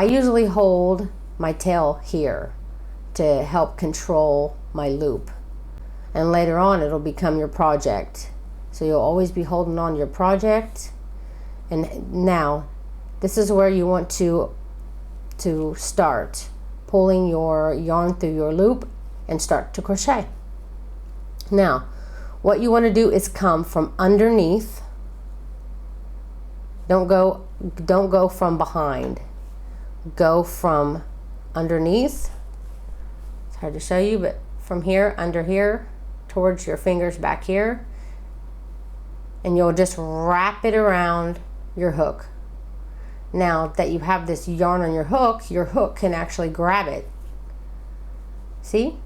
usually hold my tail here to help control my loop. And later on it'll become your project. So you'll always be holding on your project. And now this is where you want to start pulling your yarn through your loop and start to crochet. Now what you want to do is come from underneath. Don't go from behind. Go from underneath. It's hard to show you, but from here, under here, towards your fingers back here, and you'll just wrap it around your hook. Now that you have this yarn on your hook can actually grab it. See?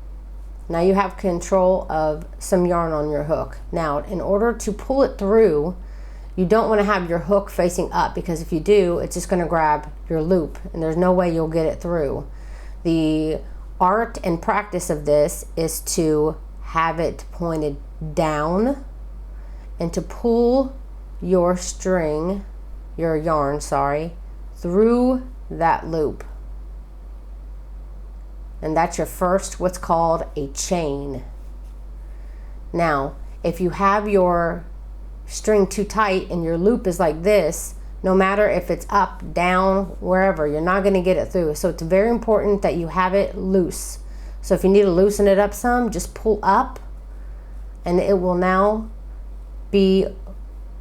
Now you have control of some yarn on your hook. Now, in order to pull it through, you don't want to have your hook facing up, because if you do, it's just going to grab your loop and there's no way you'll get it through. The art and practice of this is to have it pointed down and to pull your string, your yarn, sorry, through that loop. And that's your first, what's called a chain. Now, if you have your string too tight and your loop is like this, no matter if it's up, down, wherever, you're not going to get it through. So it's very important that you have it loose. So if you need to loosen it up some, just pull up and it will now be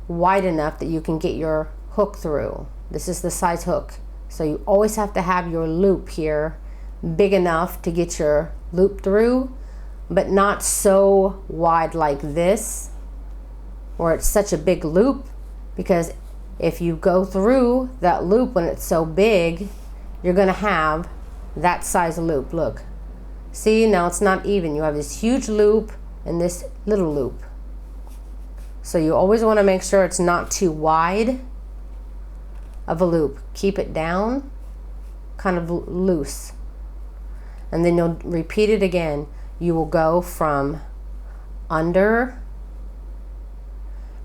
wide enough that you can get your hook through. This is the size hook. So you always have to have your loop here big enough to get your loop through, but not so wide like this, or it's such a big loop, because if you go through that loop when it's so big, you're gonna have that size loop. Look, see, now it's not even. You have this huge loop and this little loop. So you always wanna make sure it's not too wide of a loop. Keep it down, kind of loose. And then you'll repeat it again. You will go from under,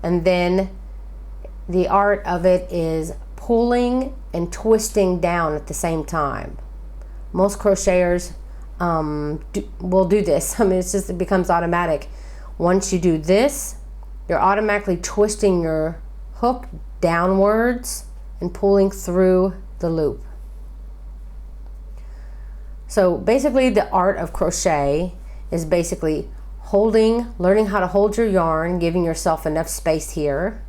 and then the art of it is pulling and twisting down at the same time. Most crocheters will do this. I mean, it becomes automatic. Once you do this, you're automatically twisting your hook downwards and pulling through the loop. So basically the art of crochet is basically learning how to hold your yarn, giving yourself enough space here,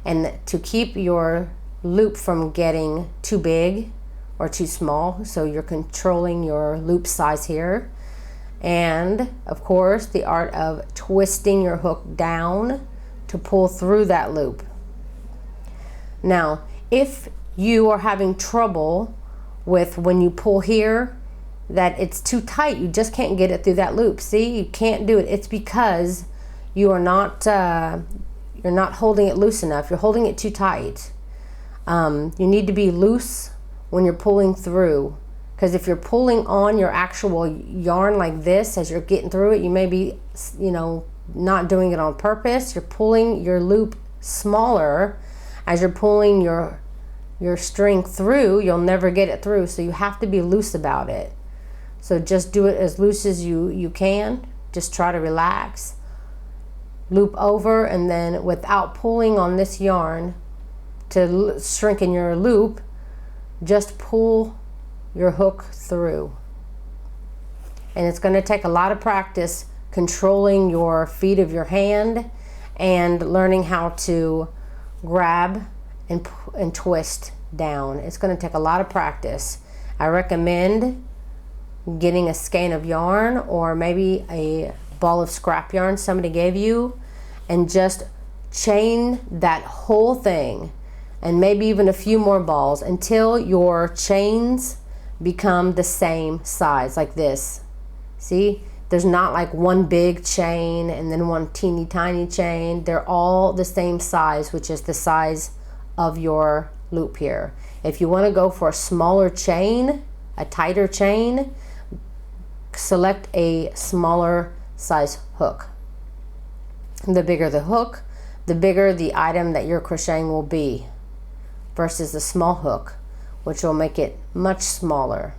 and to keep your loop from getting too big or too small. So you're controlling your loop size here. And of course, the art of twisting your hook down to pull through that loop. Now, if you are having trouble with when you pull here, that it's too tight, you just can't get it through that loop. See, you can't do it. It's because you're not holding it loose enough. You're holding it too tight. You need to be loose when you're pulling through, because if you're pulling on your actual yarn like this as you're getting through it, you may be, not doing it on purpose. You're pulling your loop smaller as you're pulling your string through. You'll never get it through, so you have to be loose about it. So just do it as loose as you can. Just try to relax. Loop over, and then without pulling on this yarn to shrink in your loop, just pull your hook through. And it's going to take a lot of practice controlling your feet of your hand and learning how to grab and twist down. It's going to take a lot of practice. I recommend getting a skein of yarn or maybe a ball of scrap yarn somebody gave you, and just chain that whole thing, and maybe even a few more balls until your chains become the same size, like this. See, there's not like one big chain and then one teeny tiny chain. They're all the same size, which is the size of your loop here. If you want to go for a smaller chain, a tighter chain, select a smaller size hook. The bigger the hook, the bigger the item that you're crocheting will be, versus the small hook, which will make it much smaller.